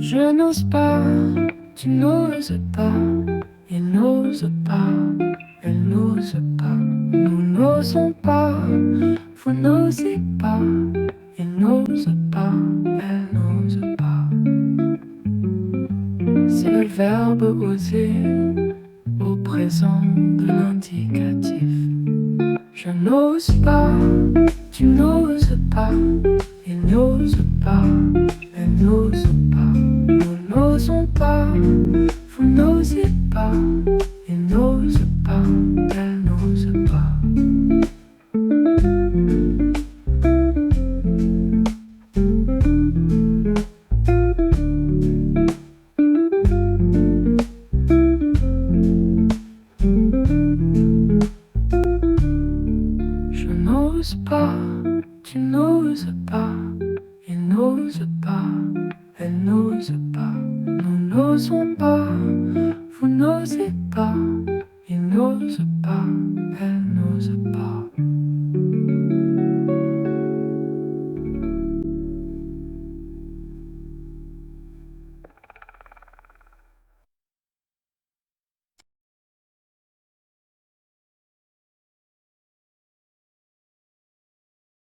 Je n'ose pas, tu n'oses pas, il n'ose pas, elle n'ose pas, nous n'osons pas, vous n'osez pas, il n'ose pas, elle n'ose pas. C'est le verbe oser au présent de l'indicatif. Je n'ose pas, tu n'oses pas, il n'ose pas, elle n'ose pas, nous n'osons pas, vous n'osez pas, il n'ose pas, elle n'ose pas. Je n'ose pas, tu n'oses pas, il n'ose pas, elle n'ose pas, nous n'osons pas,